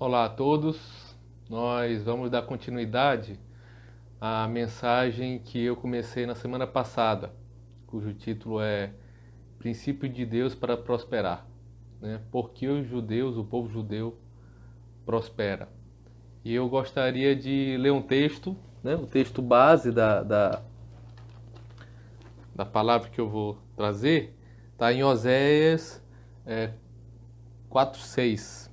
Olá a todos, nós vamos dar continuidade à mensagem que eu comecei na semana passada, cujo título é Princípio de Deus para Prosperar, né? Por que os judeus, o povo judeu, prospera? E eu gostaria de ler um texto, né? O texto base da palavra que eu vou trazer, está em Oséias 4:6.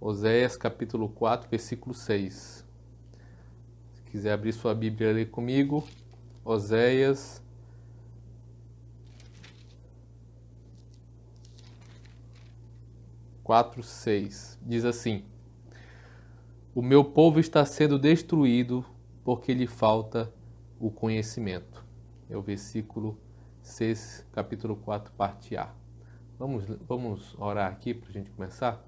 Oséias capítulo 4, versículo 6. Se quiser abrir sua Bíblia ali comigo, Oséias 4:6 diz assim: O meu povo está sendo destruído porque lhe falta o conhecimento. É o versículo 6, capítulo 4, parte A. Vamos orar aqui para a gente começar?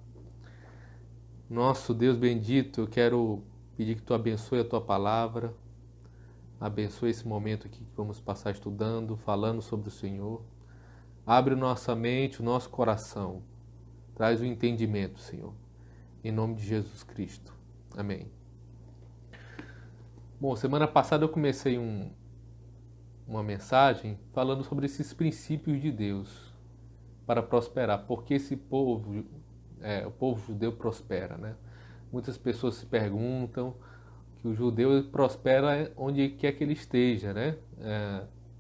Nosso Deus bendito, eu quero pedir que tu abençoe a tua palavra, abençoe esse momento aqui que vamos passar estudando, falando sobre o Senhor. Abre nossa mente, o nosso coração. Traz o entendimento, Senhor. Em nome de Jesus Cristo. Amém. Bom, semana passada eu comecei uma mensagem falando sobre esses princípios de Deus para prosperar. Porque esse povo, o povo judeu prospera, né? Muitas pessoas se perguntam que o judeu prospera onde quer que ele esteja, né?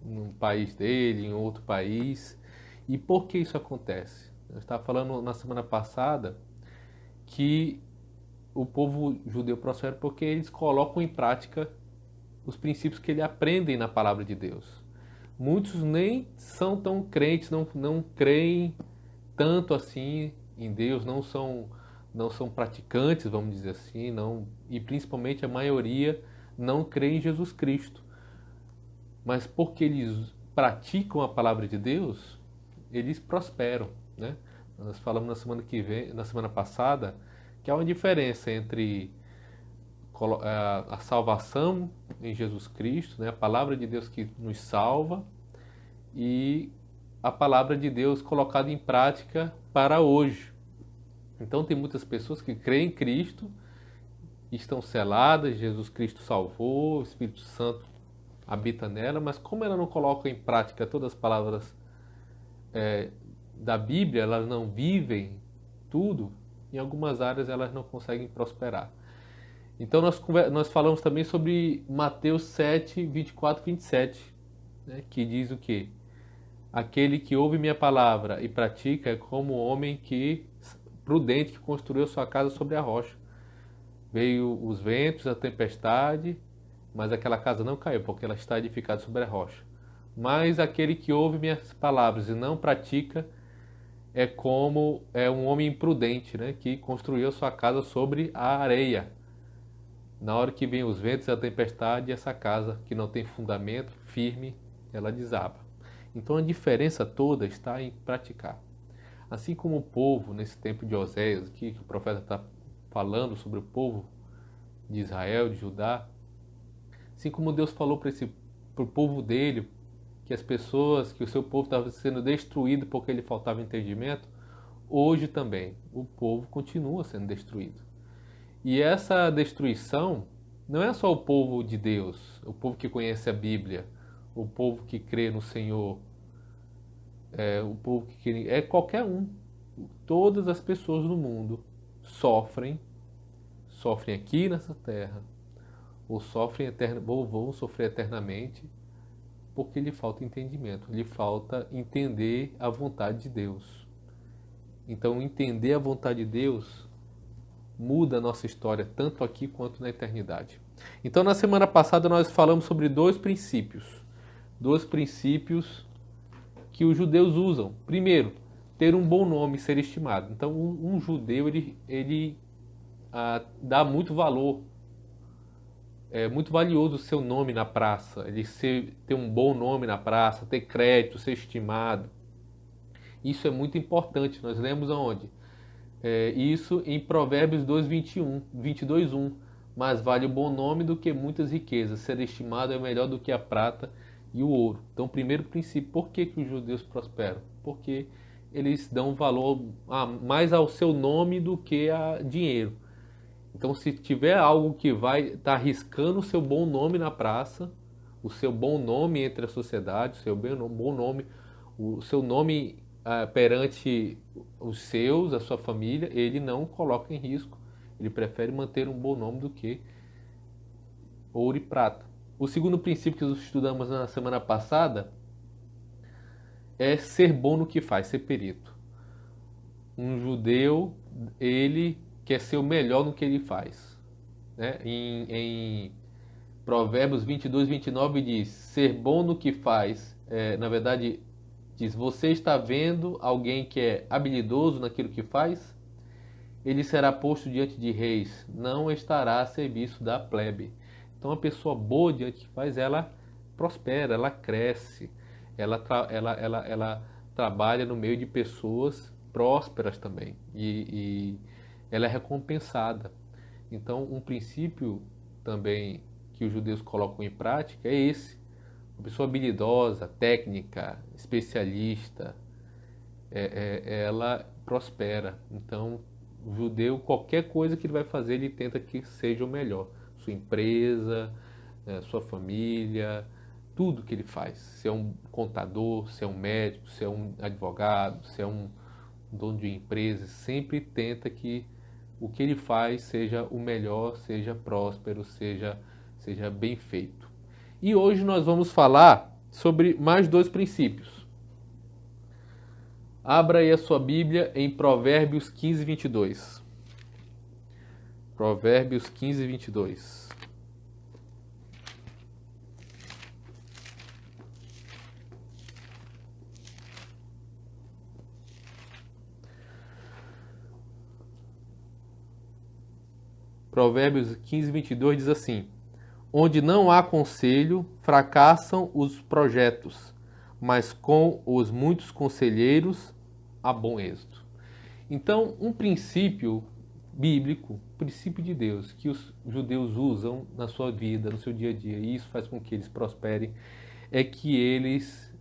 Num país dele, em outro país. E por que isso acontece? Eu estava falando na semana passada que o povo judeu prospera porque eles colocam em prática os princípios que eles aprendem na palavra de Deus. Muitos nem são tão crentes, não creem tanto assim em Deus, não são praticantes, vamos dizer assim, não, e principalmente a maioria não crê em Jesus Cristo. Mas porque eles praticam a palavra de Deus, eles prosperam, né? Nós falamos na semana passada, que há uma diferença entre a salvação em Jesus Cristo, né? A palavra de Deus que nos salva, e a palavra de Deus colocada em prática para hoje. Então tem muitas pessoas que creem em Cristo, estão seladas, Jesus Cristo salvou, o Espírito Santo habita nela, mas como ela não coloca em prática todas as palavras da Bíblia, elas não vivem tudo, em algumas áreas elas não conseguem prosperar. Então nós falamos também sobre Mateus 7, 24 e 27, né, que diz o quê? Aquele que ouve minha palavra e pratica é como o homem prudente que construiu sua casa sobre a rocha. Veio os ventos, a tempestade, mas aquela casa não caiu, porque ela está edificada sobre a rocha. Mas aquele que ouve minhas palavras e não pratica é como um homem imprudente, né, que construiu sua casa sobre a areia. Na hora que vem os ventos e a tempestade, essa casa que não tem fundamento firme, ela desaba. Então a diferença toda está em praticar. Assim como o povo, nesse tempo de Oséias, aqui, que o profeta está falando sobre o povo de Israel, de Judá, assim como Deus falou para o povo dele, que o seu povo estava sendo destruído porque lhe faltava entendimento, hoje também o povo continua sendo destruído. E essa destruição não é só o povo de Deus, o povo que conhece a Bíblia, o povo que crê no Senhor, o povo que é qualquer um. Todas as pessoas no mundo sofrem aqui nessa terra, ou vão sofrer eternamente, porque lhe falta entendimento, lhe falta entender a vontade de Deus. Então, entender a vontade de Deus muda a nossa história, tanto aqui quanto na eternidade. Então, na semana passada, nós falamos sobre dois princípios que os judeus usam. Primeiro, ter um bom nome, ser estimado. Então, um judeu, ele dá muito valor, é muito valioso o seu nome na praça, ter um bom nome na praça, ter crédito, ser estimado. Isso é muito importante. Nós lemos aonde? Isso em Provérbios 2, 22:1. Mas vale o bom nome do que muitas riquezas. Ser estimado é melhor do que a prata e o ouro. Então, primeiro princípio, por que os judeus prosperam? Porque eles dão valor mais ao seu nome do que a dinheiro. Então, se tiver algo que vai estar arriscando o seu bom nome na praça, o seu bom nome entre a sociedade, o seu bom nome, o seu nome perante os seus, a sua família, ele não coloca em risco. Ele prefere manter um bom nome do que ouro e prata. O segundo princípio que nós estudamos na semana passada é ser bom no que faz, ser perito. Um judeu, ele quer ser o melhor no que ele faz. Né? Em Provérbios 22, 29 diz, ser bom no que faz, na verdade, diz, você está vendo alguém que é habilidoso naquilo que faz? Ele será posto diante de reis, não estará a serviço da plebe. Então, uma pessoa boa diante do que faz, ela prospera, ela cresce, ela trabalha no meio de pessoas prósperas também e ela é recompensada. Então, um princípio também que os judeus colocam em prática é esse. Uma pessoa habilidosa, técnica, especialista, ela prospera. Então, o judeu, qualquer coisa que ele vai fazer, ele tenta que seja o melhor. Sua empresa, sua família, tudo que ele faz. Se é um contador, se é um médico, se é um advogado, se é um dono de empresa, sempre tenta que o que ele faz seja o melhor, seja próspero, seja bem feito. E hoje nós vamos falar sobre mais dois princípios. Abra aí a sua Bíblia em Provérbios 15, 22. Provérbios 15, 22. Provérbios 15, 22 diz assim: onde não há conselho, fracassam os projetos, mas com os muitos conselheiros há bom êxito. Então, um princípio bíblico, princípio de Deus, que os judeus usam na sua vida, no seu dia a dia, e isso faz com que eles prosperem, é que eles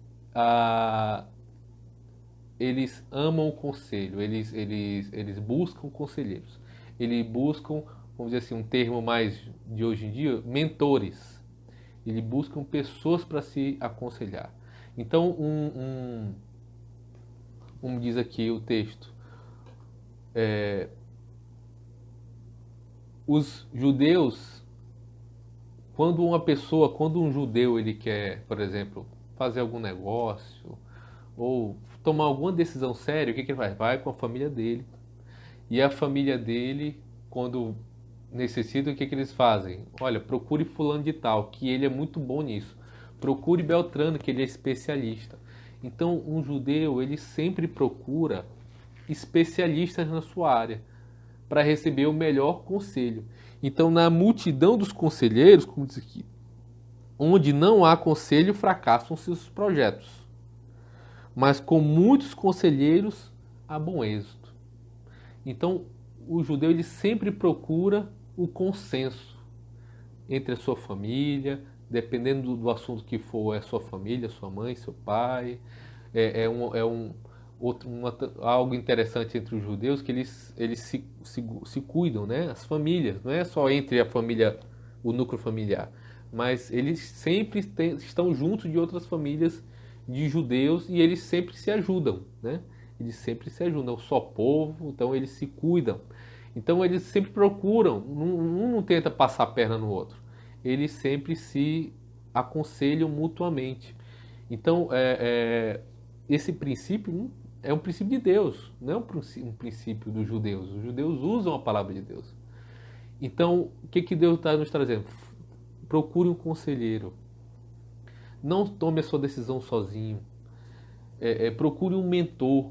amam o conselho, eles buscam conselheiros, eles buscam, vamos dizer assim, um termo mais de hoje em dia, mentores. Eles buscam pessoas para se aconselhar. Então, como diz aqui o texto, os judeus, quando um judeu ele quer, por exemplo, fazer algum negócio ou tomar alguma decisão séria, o que ele faz? Vai com a família dele. E a família dele, quando necessita, o que eles fazem? Olha, procure fulano de tal, que ele é muito bom nisso. Procure Beltrano, que ele é especialista. Então, um judeu, ele sempre procura especialistas na sua área para receber o melhor conselho. Então, na multidão dos conselheiros, como diz aqui, onde não há conselho, fracassam seus projetos. Mas com muitos conselheiros, há bom êxito. Então, o judeu ele sempre procura o consenso entre a sua família, dependendo do assunto que for, é sua família, sua mãe, seu pai. Algo interessante entre os judeus que eles se cuidam, né? As famílias, não é só entre a família, o núcleo familiar, mas eles sempre estão juntos de outras famílias de judeus e eles sempre se ajudam, né? Eles sempre se ajudam, só povo, então eles se cuidam. Então eles sempre procuram, um não tenta passar a perna no outro, eles sempre se aconselham mutuamente. Então esse princípio é um princípio de Deus, não é um princípio dos judeus. Os judeus usam a palavra de Deus. Então o que Deus está nos trazendo? Procure um conselheiro. Não tome a sua decisão sozinho. Procure um mentor.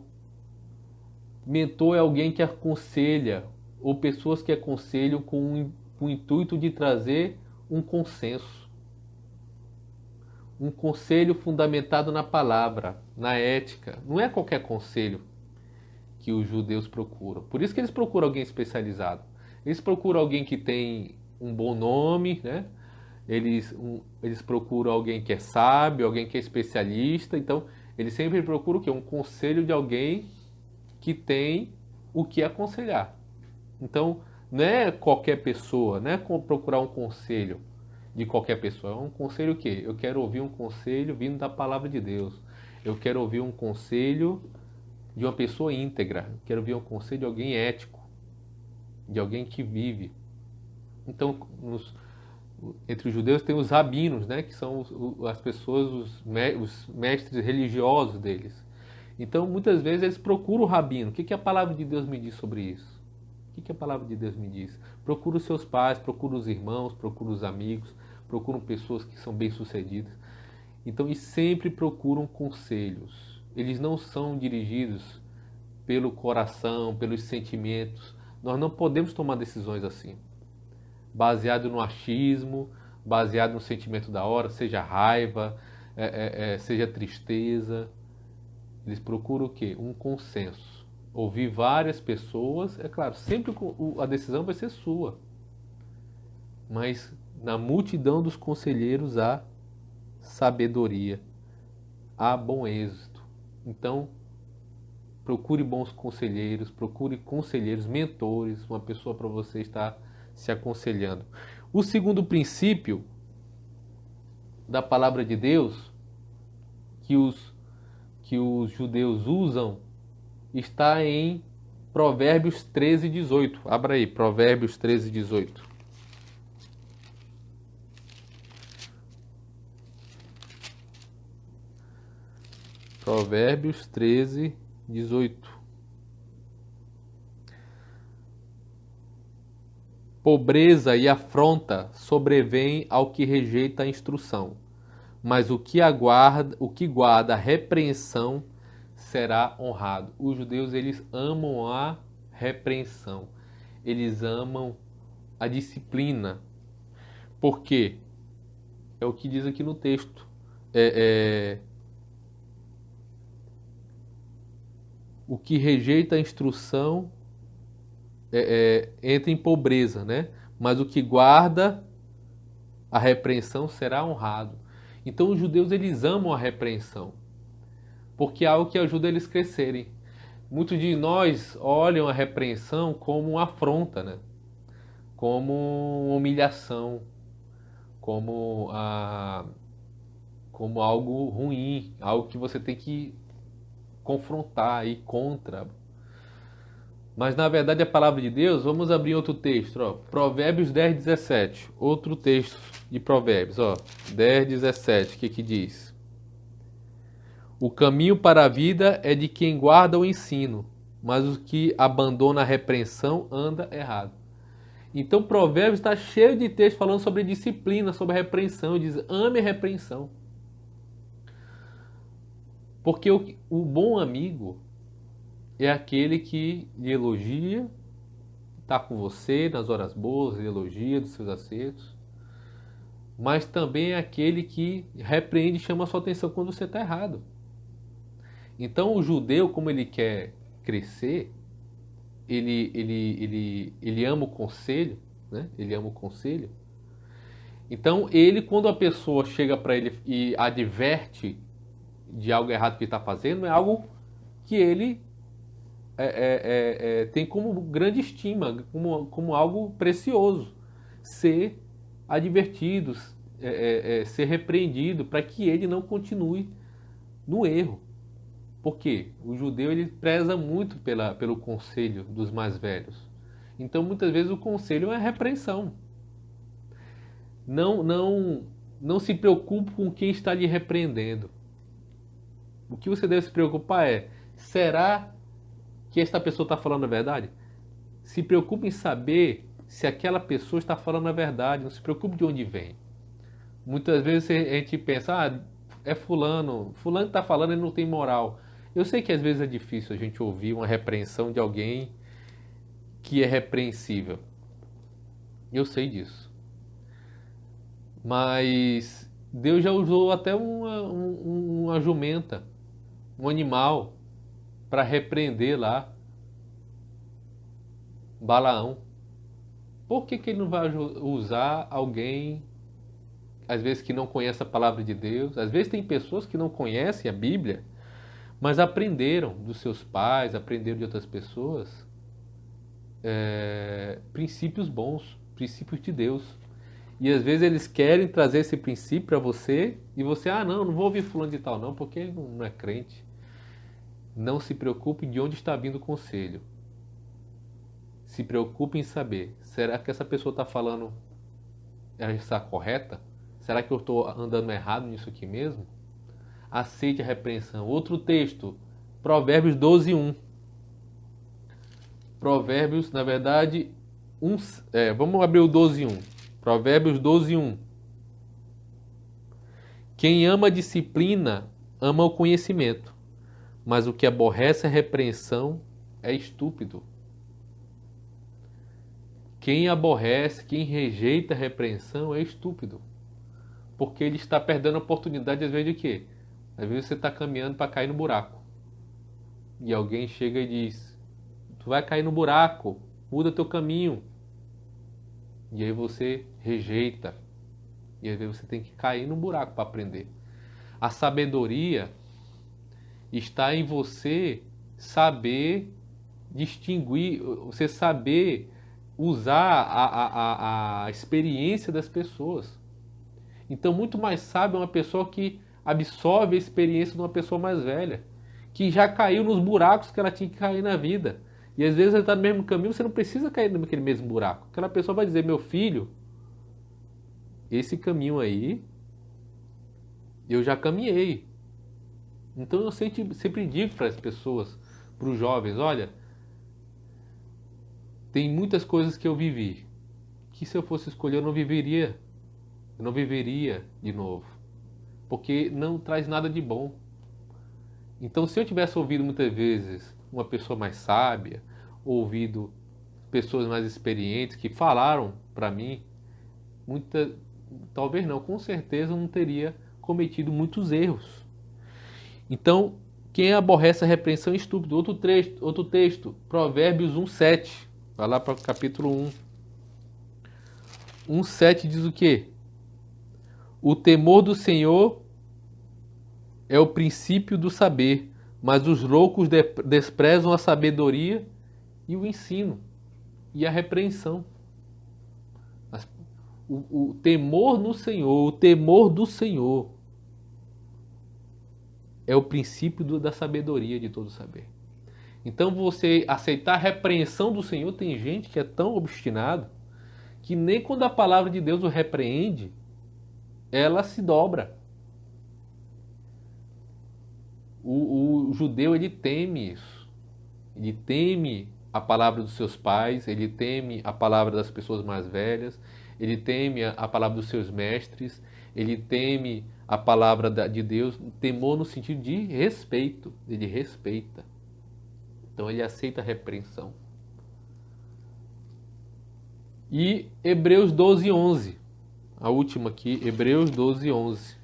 Mentor é alguém que aconselha, ou pessoas que aconselham com o intuito de trazer um consenso. Um conselho fundamentado na palavra, na ética. Não é qualquer conselho que os judeus procuram. Por isso que eles procuram alguém especializado. Eles procuram alguém que tem um bom nome, né? Eles procuram alguém que é sábio, alguém que é especialista. Então, eles sempre procuram o quê? Um conselho de alguém que tem o que aconselhar. Então, não é qualquer pessoa, não é procurar um conselho de qualquer pessoa. É um conselho o quê? Eu quero ouvir um conselho vindo da palavra de Deus. Eu quero ouvir um conselho de uma pessoa íntegra. Eu quero ouvir um conselho de alguém ético, de alguém que vive. Então, entre os judeus tem os rabinos, né, que são as pessoas, os mestres religiosos deles. Então, muitas vezes eles procuram o rabino. O que a palavra de Deus me diz sobre isso? O que a palavra de Deus me diz? Procura os seus pais, procura os irmãos, procura os amigos, procuram pessoas que são bem-sucedidas. Então, eles sempre procuram conselhos. Eles não são dirigidos pelo coração, pelos sentimentos. Nós não podemos tomar decisões assim, baseado no achismo, baseado no sentimento da hora, seja raiva, seja tristeza. Eles procuram o quê? Um consenso. Ouvir várias pessoas, é claro, sempre a decisão vai ser sua. Mas na multidão dos conselheiros há sabedoria, há bom êxito. Então, procure bons conselheiros, procure conselheiros, mentores, uma pessoa para você estar se aconselhando. O segundo princípio da palavra de Deus que os judeus usam está em Provérbios 13, 18. Abra aí, Provérbios 13, 18. Provérbios 13, 18. Pobreza e afronta sobrevêm ao que rejeita a instrução, mas o que guarda a repreensão será honrado. Os judeus, eles amam a repreensão, eles amam a disciplina. Por quê? É o que diz aqui no texto. O que rejeita a instrução entra em pobreza, né? Mas o que guarda a repreensão será honrado. Então os judeus, eles amam a repreensão, porque é algo que ajuda eles a crescerem. Muitos de nós olham a repreensão como uma afronta, né? Como uma humilhação, como algo ruim, algo que você tem que confrontar, ir contra. Mas na verdade a palavra de Deus, vamos abrir outro texto, ó, Provérbios 10, 17. Outro texto de Provérbios, ó, 10, 17, o que diz? O caminho para a vida é de quem guarda o ensino, mas o que abandona a repreensão anda errado. Então Provérbios está cheio de textos falando sobre disciplina, sobre a repreensão. Diz, ame a repreensão. Porque o bom amigo é aquele que lhe elogia, está com você nas horas boas, lhe elogia dos seus acertos, mas também é aquele que repreende e chama a sua atenção quando você está errado. Então o judeu, como ele quer crescer, ele ama o conselho, né? Ele ama o conselho. Então quando a pessoa chega para ele e adverte de algo errado que ele está fazendo, é algo que ele tem como grande estima, como algo precioso, ser advertido, ser repreendido, para que ele não continue no erro. Por quê? O judeu, ele preza muito pelo conselho dos mais velhos. Então, muitas vezes, o conselho é a repreensão. Não se preocupe com quem está lhe repreendendo. O que você deve se preocupar é, será que esta pessoa está falando a verdade? Se preocupe em saber se aquela pessoa está falando a verdade. Não se preocupe de onde vem. Muitas vezes a gente pensa, é fulano está falando e não tem moral. Eu sei que às vezes é difícil a gente ouvir uma repreensão de alguém que é repreensível. Eu sei disso. Mas Deus já usou até uma jumenta, um animal, para repreender lá Balaão. Por que ele não vai usar alguém, às vezes, que não conhece a palavra de Deus? Às vezes tem pessoas que não conhecem a Bíblia, mas aprenderam dos seus pais, aprenderam de outras pessoas, princípios bons, princípios de Deus. E às vezes eles querem trazer esse princípio para você e você, não vou ouvir fulano de tal não, porque ele não é crente. Não se preocupe de onde está vindo o conselho. Se preocupe em saber, será que essa pessoa está falando, ela está correta? Será que eu estou andando errado nisso aqui mesmo? Aceite a repreensão. Outro texto, Provérbios 12:1. Provérbios, na verdade, vamos abrir o 12:1. Provérbios 12:1. Quem ama a disciplina, ama o conhecimento, mas o que aborrece a repreensão é estúpido. Quem aborrece, quem rejeita a repreensão é estúpido. Porque ele está perdendo a oportunidade, às vezes, de quê? Às vezes você está caminhando para cair no buraco. E alguém chega e diz, tu vai cair no buraco, muda teu caminho. E aí você rejeita. E às vezes você tem que cair no buraco para aprender. A sabedoria está em você saber distinguir, você saber usar a experiência das pessoas. Então, muito mais sábio é uma pessoa que absorve a experiência de uma pessoa mais velha, que já caiu nos buracos que ela tinha que cair na vida. E às vezes ela está no mesmo caminho, você não precisa cair naquele mesmo buraco. Aquela pessoa vai dizer, meu filho, esse caminho aí, eu já caminhei. Então eu sempre digo para as pessoas, para os jovens, olha, tem muitas coisas que eu vivi, que se eu fosse escolher eu não viveria de novo, porque não traz nada de bom. Então, se eu tivesse ouvido muitas vezes uma pessoa mais sábia, ouvido pessoas mais experientes que falaram para mim, talvez não, com certeza eu não teria cometido muitos erros. Então, quem aborrece a repreensão é estúpido. Outro texto, Provérbios 1:7. Vai lá para o capítulo 1. 1:7 diz o quê? O temor do Senhor é o princípio do saber, mas os loucos desprezam a sabedoria e o ensino e a repreensão. O temor no Senhor, o temor do Senhor é o princípio da sabedoria, de todo saber. Então você aceitar a repreensão do Senhor, tem gente que é tão obstinado que nem quando a palavra de Deus o repreende, ela se dobra. O judeu, ele teme isso. Ele teme a palavra dos seus pais, ele teme a palavra das pessoas mais velhas, ele teme a palavra dos seus mestres, ele teme a palavra de Deus, temor no sentido de respeito, ele respeita. Então ele aceita a repreensão. E Hebreus 12:11, a última aqui, Hebreus 12:11.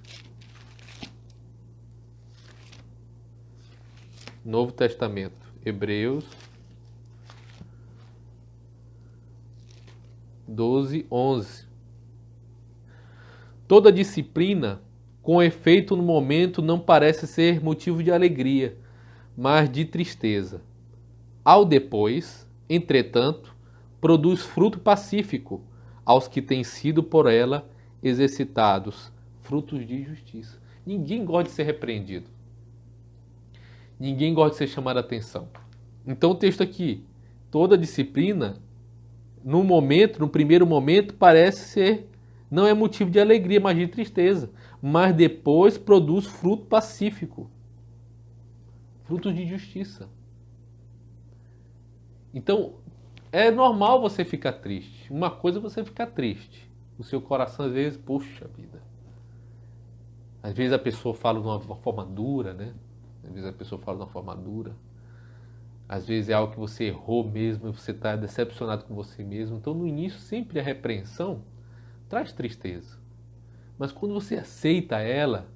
Novo Testamento, Hebreus 12:11. Toda disciplina, com efeito no momento, não parece ser motivo de alegria, mas de tristeza. Ao depois, entretanto, produz fruto pacífico aos que têm sido por ela exercitados, frutos de justiça. Ninguém gosta de ser repreendido. Ninguém gosta de ser chamado a atenção. Então o texto aqui, toda disciplina, no primeiro momento, parece ser, não é motivo de alegria, mas de tristeza. Mas depois produz fruto pacífico, frutos de justiça. Então, é normal você ficar triste. Uma coisa é você ficar triste. O seu coração, às vezes, puxa vida. Às vezes a pessoa fala de uma forma dura, né? Às vezes a pessoa fala de uma forma dura. Às vezes é algo que você errou mesmo e você está decepcionado com você mesmo. Então, no início, sempre a repreensão traz tristeza. Mas quando você aceita ela,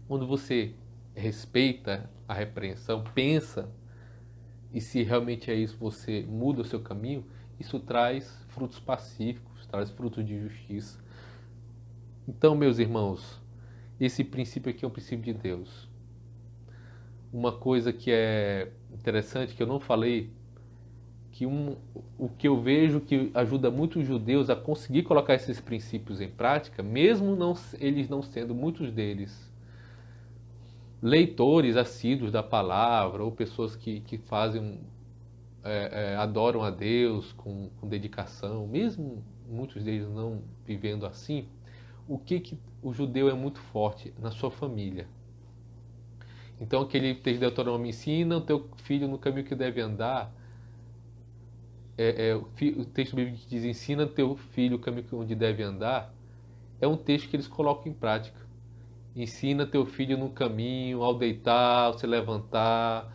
quando você respeita a repreensão, pensa, e se realmente é isso, você muda o seu caminho, isso traz frutos pacíficos, traz frutos de justiça. Então, meus irmãos, esse princípio aqui é um princípio de Deus. Uma coisa que é interessante, que eu não falei, o que eu vejo que ajuda muito os judeus a conseguir colocar esses princípios em prática, mesmo eles não sendo muitos deles leitores assíduos da palavra ou pessoas que fazem adoram a Deus com dedicação, mesmo muitos deles não vivendo assim, que o judeu é muito forte na sua família. Então aquele texto de Deuteronômio ensina o teu filho no caminho que deve andar. O texto bíblico que diz ensina teu filho o caminho onde deve andar, é um texto que eles colocam em prática. Ensina teu filho no caminho, ao deitar, ao se levantar,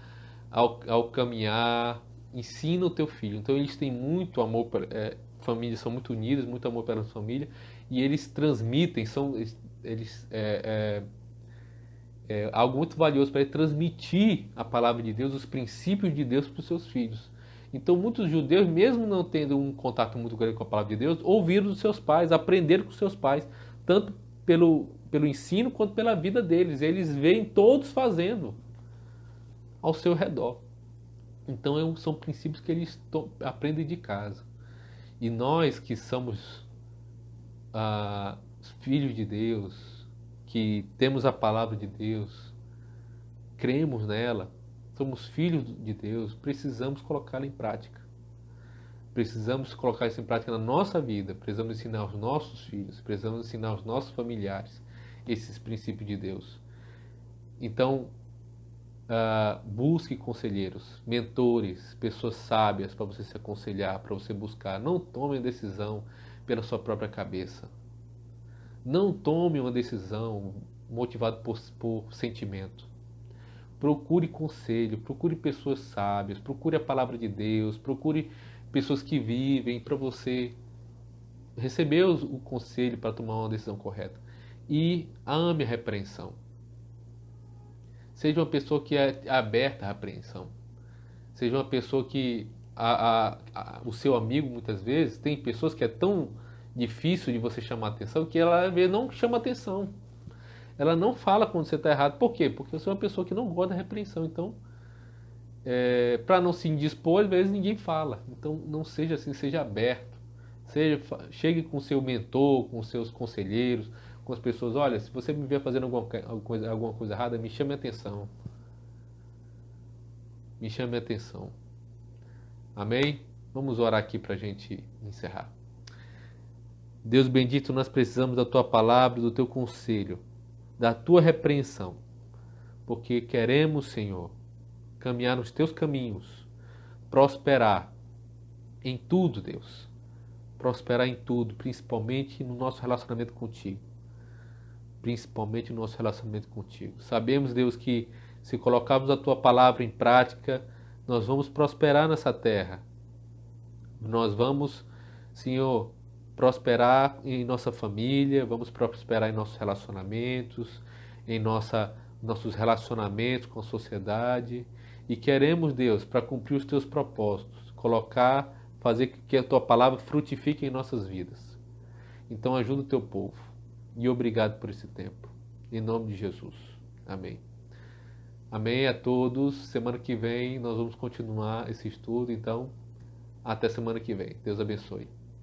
ao caminhar. Ensina o teu filho. Então eles têm muito amor, famílias são muito unidas, muito amor pela família, e eles transmitem, algo muito valioso para ele transmitir a palavra de Deus, os princípios de Deus para os seus filhos. Então muitos judeus, mesmo não tendo um contato muito grande com a palavra de Deus, ouviram dos seus pais, aprenderam com os seus pais, tanto pelo ensino quanto pela vida deles. Eles veem todos fazendo ao seu redor. Então são princípios que eles aprendem de casa. E nós que somos filhos de Deus, que temos a palavra de Deus, cremos nela, somos filhos de Deus, precisamos colocá-la em prática. Precisamos colocar isso em prática na nossa vida, precisamos ensinar aos nossos filhos, precisamos ensinar aos nossos familiares esses princípios de Deus. Então, busque conselheiros, mentores, pessoas sábias para você se aconselhar, para você buscar. Não tome uma decisão pela sua própria cabeça. Não tome uma decisão motivada por sentimento. Procure conselho, procure pessoas sábias, procure a palavra de Deus, procure pessoas que vivem para você receber o conselho para tomar uma decisão correta. E ame a repreensão. Seja uma pessoa que é aberta à repreensão. Seja uma pessoa que o seu amigo, muitas vezes, tem pessoas que é tão difícil de você chamar atenção que ela às vezes não chama atenção. Ela não fala quando você está errado. Por quê? Porque você é uma pessoa que não gosta da repreensão. Então, para não se indispor, às vezes ninguém fala. Então, não seja assim, seja aberto. Chegue com o seu mentor, com os seus conselheiros, com as pessoas. Olha, se você me ver fazendo alguma coisa errada, me chame a atenção. Me chame a atenção. Amém? Vamos orar aqui para a gente encerrar. Deus bendito, nós precisamos da Tua palavra, do Teu conselho, da Tua repreensão, porque queremos, Senhor, caminhar nos Teus caminhos, prosperar em tudo, Deus, prosperar em tudo, principalmente no nosso relacionamento contigo, principalmente no nosso relacionamento contigo. Sabemos, Deus, que se colocarmos a Tua palavra em prática, nós vamos prosperar nessa terra, nós vamos, Senhor, prosperar em nossa família, vamos prosperar em nossos relacionamentos, nossos relacionamentos com a sociedade. E queremos, Deus, para cumprir os Teus propósitos, fazer que a Tua palavra frutifique em nossas vidas. Então ajuda o Teu povo. E obrigado por esse tempo. Em nome de Jesus. Amém. Amém a todos. Semana que vem nós vamos continuar esse estudo, então até semana que vem. Deus abençoe.